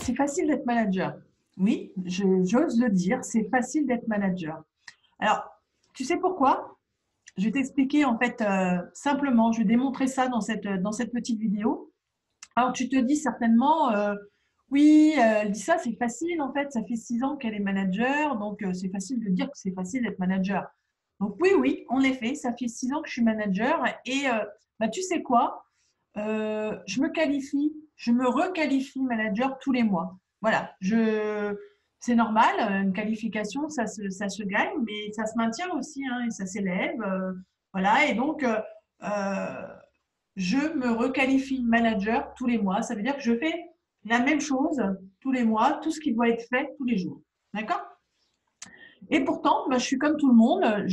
C'est facile d'être manager. Oui, j'ose le dire, c'est facile d'être manager. Alors, tu sais pourquoi? Je vais t'expliquer en fait simplement, je vais démontrer ça dans cette petite vidéo. Alors, tu te dis certainement, oui, elle dit ça, c'est facile en fait, ça fait 6 ans qu'elle est manager, donc c'est facile de dire que c'est facile d'être manager. Donc oui, oui, en effet, ça fait 6 ans que je suis manager et bah, tu sais quoi? Je me requalifie manager tous les mois. Voilà, c'est normal, une qualification, ça se gagne, mais ça se maintient aussi, hein, et ça s'élève. Voilà, et donc, je me requalifie manager tous les mois. Ça veut dire que je fais la même chose tous les mois, tout ce qui doit être fait tous les jours. D'accord? Et pourtant, bah, je suis comme tout le monde.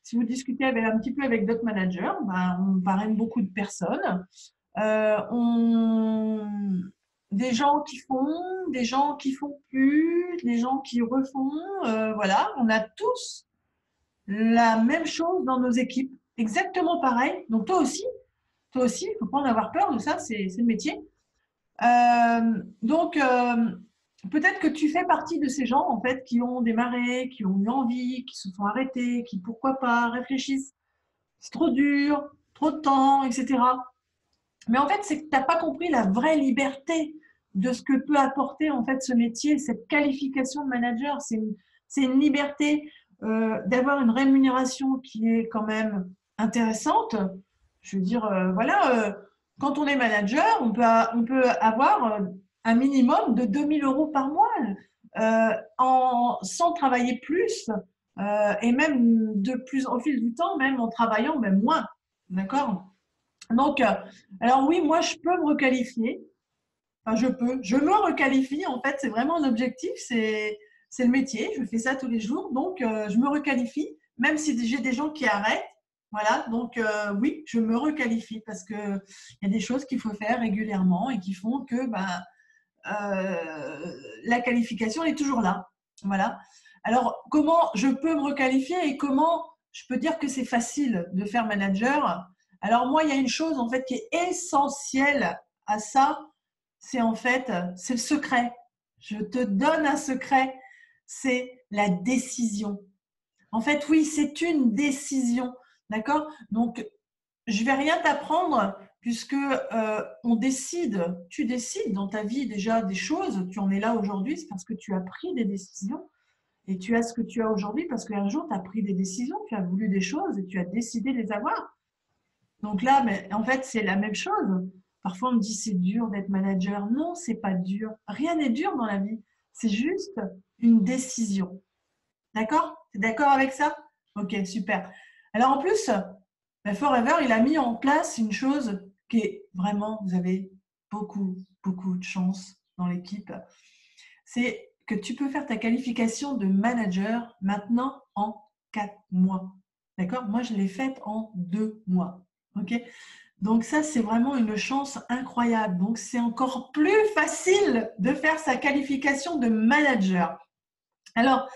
Si vous discutez un petit peu avec d'autres managers, bah, on parraine beaucoup de personnes. On des gens qui font, des gens qui font plus, des gens qui refont, voilà, on a tous la même chose dans nos équipes, exactement pareil. Donc toi aussi, il faut pas en avoir peur de ça, c'est le métier. Donc peut-être que tu fais partie de ces gens en fait qui ont démarré, qui ont eu envie, qui se sont arrêtés, qui pourquoi pas réfléchissent. C'est trop dur, trop de temps, etc. Mais en fait, c'est que tu n'as pas compris la vraie liberté de ce que peut apporter en fait ce métier, cette qualification de manager. C'est une liberté d'avoir une rémunération qui est quand même intéressante. Je veux dire, voilà, quand on est manager, on peut avoir un minimum de 2 000 € par mois sans travailler plus et même au fil du temps, même en travaillant même moins. D'accord? Donc, alors oui, moi, je peux me requalifier. Enfin, je me requalifie. En fait, c'est vraiment un objectif. C'est le métier. Je fais ça tous les jours. Donc, je me requalifie, même si j'ai des gens qui arrêtent. Voilà. Donc, oui, je me requalifie parce que il y a des choses qu'il faut faire régulièrement et qui font que ben, la qualification est toujours là. Voilà. Alors, comment je peux me requalifier et comment je peux dire que c'est facile de faire manager? Alors, moi, il y a une chose en fait qui est essentielle à ça, c'est en fait, c'est le secret. Je te donne un secret, c'est la décision. En fait, oui, c'est une décision. D'accord? Donc, je vais rien t'apprendre puisque on décide, tu décides dans ta vie déjà des choses, tu en es là aujourd'hui, c'est parce que tu as pris des décisions et tu as ce que tu as aujourd'hui parce qu'un jour tu as pris des décisions, tu as voulu des choses et tu as décidé de les avoir. Donc là, mais en fait, c'est la même chose. Parfois on me dit c'est dur d'être manager. Non, c'est pas dur. Rien n'est dur dans la vie. C'est juste une décision. D'accord? Tu es d'accord avec ça? Ok, super. Alors en plus, Forever, il a mis en place une chose qui est vraiment, vous avez beaucoup de chance dans l'équipe. C'est que tu peux faire ta qualification de manager maintenant en 4 mois. D'accord? Moi, je l'ai faite en 2 mois. Ok? Donc ça, c'est vraiment une chance incroyable. Donc c'est encore plus facile de faire sa qualification de manager. Alors,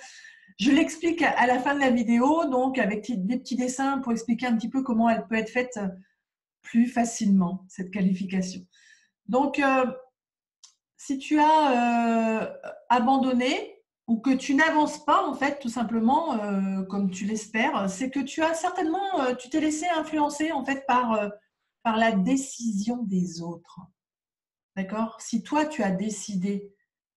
je l'explique à la fin de la vidéo, donc avec des petits dessins pour expliquer un petit peu comment elle peut être faite plus facilement, cette qualification. Donc, si tu as abandonné ou que tu n'avances pas, en fait, tout simplement, comme tu l'espères, c'est que tu as certainement, tu t'es laissé influencer, en fait, par la décision des autres. D'accord? Si toi, tu as décidé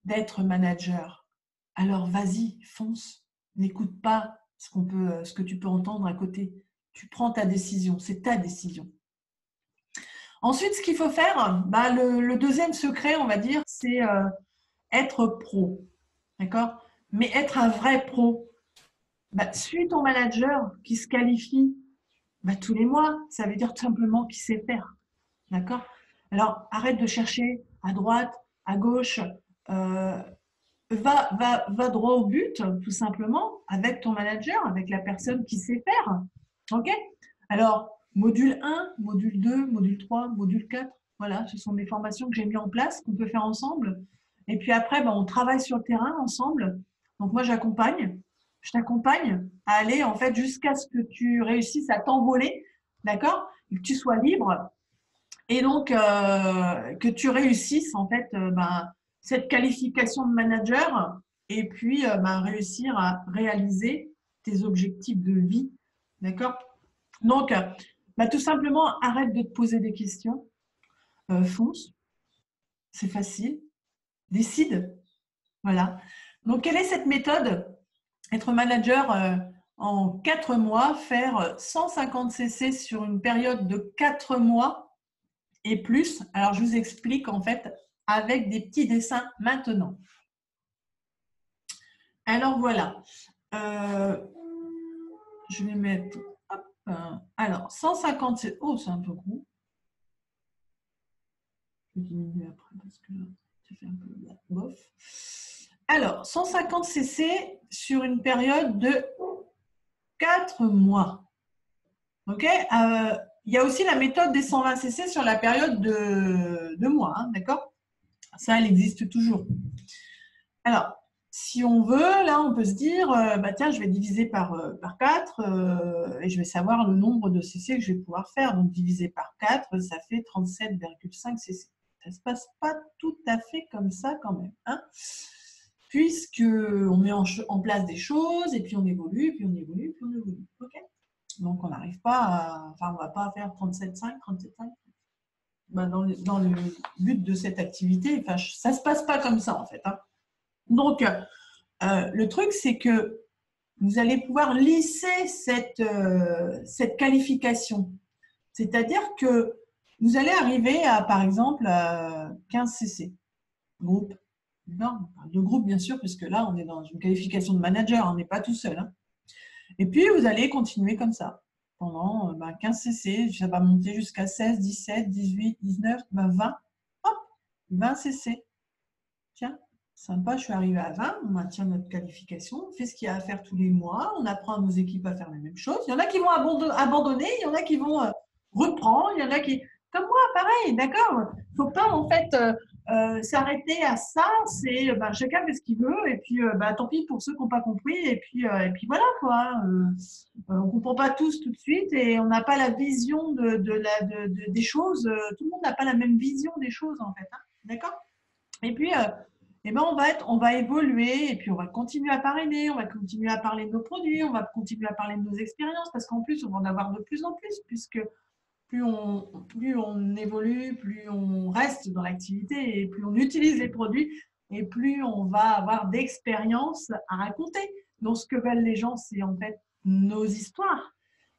d'être manager, alors vas-y, fonce. N'écoute pas ce que tu peux entendre à côté. Tu prends ta décision, c'est ta décision. Ensuite, ce qu'il faut faire, bah, le deuxième secret, on va dire, c'est être pro. D'accord? Mais être un vrai pro. Bah, suis ton manager qui se qualifie bah, tous les mois. Ça veut dire tout simplement qu'il sait faire. D'accord? Alors, arrête de chercher à droite, à gauche. Euh, va droit au but, tout simplement, avec ton manager, avec la personne qui sait faire. OK? Alors, module 1, module 2, module 3, module 4. Voilà, ce sont des formations que j'ai mis en place, qu'on peut faire ensemble. Et puis après, ben, on travaille sur le terrain ensemble. Donc moi, j'accompagne. Je t'accompagne à aller en fait jusqu'à ce que tu réussisses à t'envoler, d'accord? Que tu sois libre et donc que tu réussisses en fait cette qualification de manager et puis réussir à réaliser tes objectifs de vie, d'accord? Donc, tout simplement, arrête de te poser des questions, fonce, c'est facile, décide, voilà. Donc, quelle est cette méthode? Être manager en 4 mois, faire 150 cc sur une période de 4 mois et plus. Alors, je vous explique en fait avec des petits dessins maintenant. Alors, voilà. Je vais mettre... Hop, alors, 150 cc. Oh, c'est un peu gros. Je vais diminuer après parce que là, ça fait un peu bof. Alors, 150 cc sur une période de 4 mois. Ok, il y a aussi la méthode des 120 cc sur la période de 2 mois, hein, d'accord? Ça, elle existe toujours. Alors, si on veut, là, on peut se dire, tiens, je vais diviser par 4 et je vais savoir le nombre de cc que je vais pouvoir faire. Donc, diviser par 4, ça fait 37,5 cc. Ça ne se passe pas tout à fait comme ça quand même, hein, puisqu'on met en place des choses et puis on évolue, puis on évolue, puis on évolue. Ok, donc on n'arrive pas à, enfin, on ne va pas faire 37,5, 37,5. Dans le but de cette activité, enfin, ça ne se passe pas comme ça en fait, hein. Donc, le truc, c'est que vous allez pouvoir lisser cette qualification. C'est-à-dire que vous allez arriver à, par exemple, 15 cc, groupe. Non, de groupe, bien sûr, puisque là, on est dans une qualification de manager, on n'est pas tout seul, hein. Et puis, vous allez continuer comme ça pendant 15 cc. Ça va monter jusqu'à 16, 17, 18, 19, 20. Hop, 20 cc. Tiens, sympa, je suis arrivée à 20. On maintient notre qualification. On fait ce qu'il y a à faire tous les mois. On apprend à nos équipes à faire la même chose. Il y en a qui vont abandonner. Il y en a qui vont reprendre. Il y en a qui… Comme moi, pareil, d'accord. Il ne faut pas, en fait… s'arrêter à ça, c'est chacun fait ce qu'il veut et puis tant pis pour ceux qui n'ont pas compris et puis voilà quoi. On comprend pas tous tout de suite et on n'a pas la vision des choses. Tout le monde n'a pas la même vision des choses en fait, hein, d'accord. Et puis on va évoluer et puis on va continuer à parrainer, on va continuer à parler de nos produits, on va continuer à parler de nos expériences parce qu'en plus on va en avoir de plus en plus puisque plus on évolue, plus on reste dans l'activité et plus on utilise les produits et plus on va avoir d'expérience à raconter. Donc, ce que veulent les gens, c'est en fait nos histoires.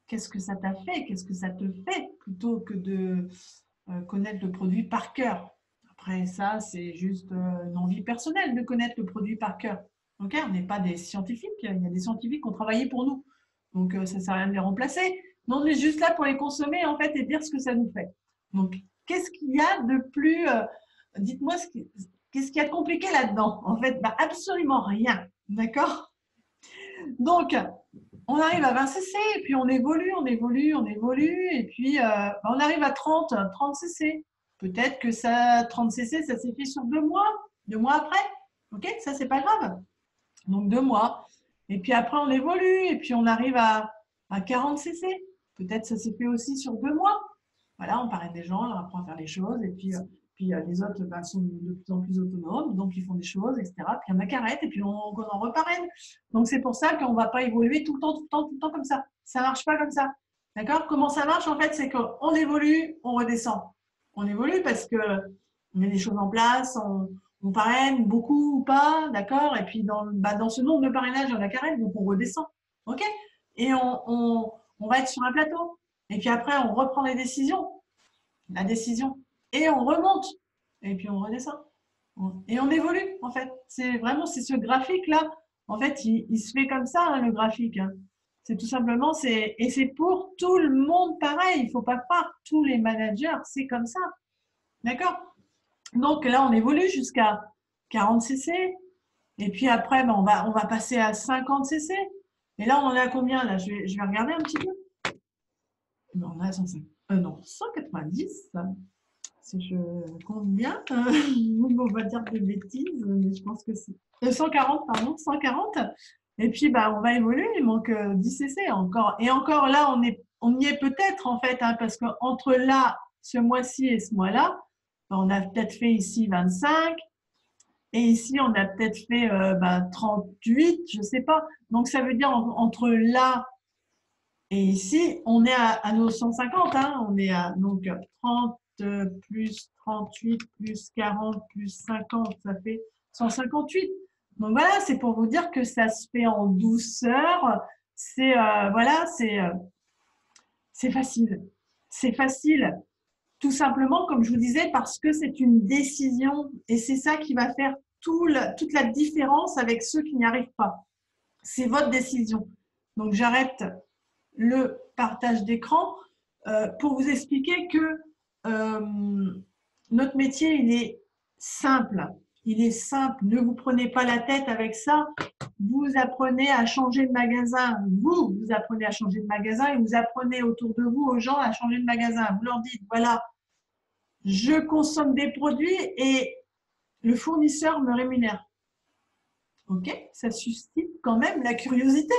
Qu'est-ce que ça t'a fait? Qu'est-ce que ça te fait? Plutôt que de connaître le produit par cœur. Après ça, c'est juste une envie personnelle de connaître le produit par cœur. Okay, on n'est pas des scientifiques. Il y a des scientifiques qui ont travaillé pour nous. Donc, ça ne sert à rien de les remplacer. Non, on est juste là pour les consommer en fait et dire ce que ça nous fait. Donc, qu'est-ce qu'il y a de plus… dites-moi, qu'est-ce qu'il y a de compliqué là-dedans? En fait, absolument rien. D'accord? Donc, on arrive à 20 cc et puis on évolue, on évolue, on évolue et puis on arrive à 30 cc. Peut-être que ça, 30 cc, ça s'est fait sur 2 mois après. Ok, ça c'est pas grave. Donc 2 mois. Et puis après on évolue et puis on arrive à 40 cc. Peut-être ça s'est fait aussi sur 2 mois. Voilà, on parraine des gens, on leur apprend à faire les choses et puis les autres sont de plus en plus autonomes, donc ils font des choses, etc. Puis il y en a qui arrêtent et puis on en reparraine. Donc c'est pour ça qu'on ne va pas évoluer tout le temps, tout le temps, tout le temps comme ça. Ça ne marche pas comme ça. D'accord? Comment ça marche en fait? C'est qu'on évolue, on redescend. On évolue parce qu'on met des choses en place, on parraine beaucoup ou pas, d'accord? Et puis dans ce nombre de parrainages, il y en a qui arrêtent, donc on redescend. OK? Et on va être sur un plateau. Et puis après, on reprend les décisions, la décision, et on remonte. Et puis on redescend. Et on évolue, en fait. C'est ce graphique-là. En fait, il se fait comme ça, hein, le graphique, hein. C'est tout simplement, et c'est pour tout le monde pareil. Il ne faut pas croire, tous les managers, c'est comme ça. D'accord? Donc là, on évolue jusqu'à 40 cc. Et puis après, on va passer à 50 cc. Et là, on en est à combien là? Je vais regarder un petit peu. On a 190. Si je compte bien, on va dire des bêtises, mais je pense que c'est 140, pardon, 140. Et puis, bah, on va évoluer. Il manque 10 essais encore. Et encore là, on y est peut-être en fait, hein, parce qu'entre là, ce mois-ci et ce mois-là, bah, on a peut-être fait ici 25. Et ici, on a peut-être fait 38, je sais pas. Donc, ça veut dire entre là et ici, on est à nos 150. Hein. On est à donc 30 plus 38 plus 40 plus 50, ça fait 158. Donc voilà, c'est pour vous dire que ça se fait en douceur. C'est voilà, c'est facile. C'est facile, tout simplement, comme je vous disais, parce que c'est une décision et c'est ça qui va faire toute la différence avec ceux qui n'y arrivent pas. C'est votre décision. Donc j'arrête le partage d'écran pour vous expliquer que notre métier, il est simple. Il est simple. Ne vous prenez pas la tête avec ça. Vous apprenez à changer de magasin. Vous apprenez à changer de magasin et vous apprenez autour de vous aux gens à changer de magasin. Vous leur dites, voilà, je consomme des produits et le fournisseur me rémunère. Ok, ça suscite quand même la curiosité.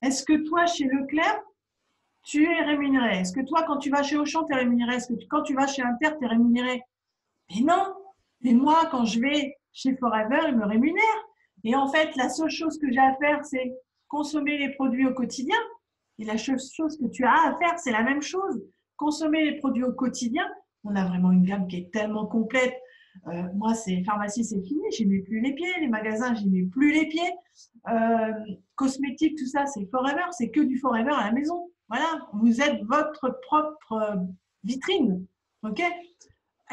Est-ce que toi, chez Leclerc, tu es rémunéré? Est-ce que toi, quand tu vas chez Auchan, tu es rémunéré? Est-ce que quand tu vas chez Inter, tu es rémunéré? Mais non. Et moi, quand je vais chez Forever, ils me rémunèrent. Et en fait, la seule chose que j'ai à faire, c'est consommer les produits au quotidien. Et la seule chose que tu as à faire, c'est la même chose. Consommer les produits au quotidien. On a vraiment une gamme qui est tellement complète. Moi, c'est pharmacie, c'est fini. J'y mets plus les pieds. Les magasins, j'y mets plus les pieds. Cosmétiques, tout ça, c'est Forever. C'est que du Forever à la maison. Voilà, vous êtes votre propre vitrine. OK?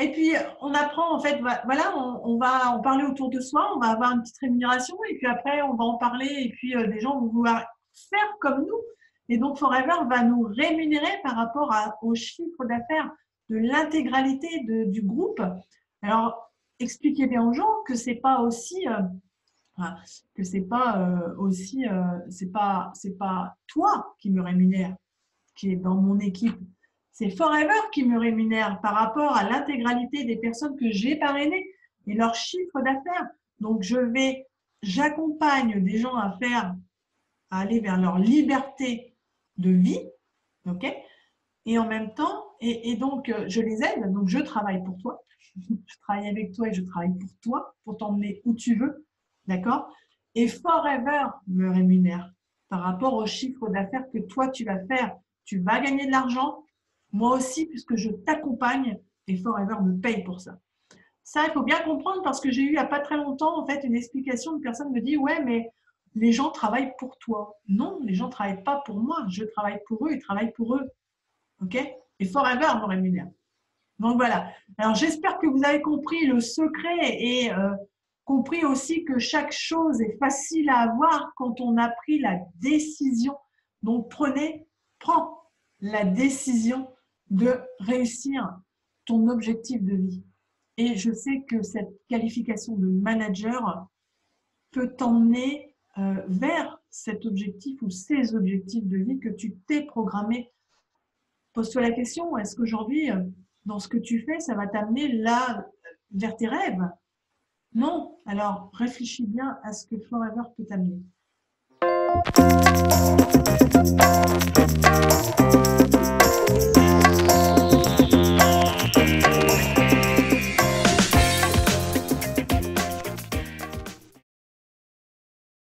Et puis, on apprend, en fait, voilà, on va en parler autour de soi, on va avoir une petite rémunération, et puis après, on va en parler, et puis des gens vont vouloir faire comme nous. Et donc, Forever va nous rémunérer par rapport au chiffre d'affaires de l'intégralité du groupe. Alors, expliquez bien aux gens que c'est pas aussi, que c'est pas aussi, c'est pas toi qui me rémunère, qui est dans mon équipe. C'est Forever qui me rémunère par rapport à l'intégralité des personnes que j'ai parrainées et leur chiffre d'affaires. Donc, j'accompagne des gens à aller vers leur liberté de vie, ok? Et en même temps, et donc, je les aide. Donc, je travaille pour toi. Je travaille avec toi et je travaille pour toi, pour t'emmener où tu veux, d'accord? Et Forever me rémunère par rapport au chiffre d'affaires que toi, tu vas faire. Tu vas gagner de l'argent, moi aussi, puisque je t'accompagne et Forever me paye pour ça. Ça, il faut bien comprendre parce que j'ai eu il n'y a pas très longtemps en fait une explication. Une personne me dit ouais, mais les gens travaillent pour toi. Non, les gens ne travaillent pas pour moi. Je travaille pour eux, ils travaillent pour eux. Ok? Et Forever me rémunère. Donc voilà. Alors j'espère que vous avez compris le secret et compris aussi que chaque chose est facile à avoir quand on a pris la décision. Donc prends la décision de réussir ton objectif de vie. Et je sais que cette qualification de manager peut t'emmener vers cet objectif ou ces objectifs de vie que tu t'es programmé. Pose-toi la question, est-ce qu'aujourd'hui, dans ce que tu fais, ça va t'amener là vers tes rêves? Non. Alors, réfléchis bien à ce que Forever peut t'amener.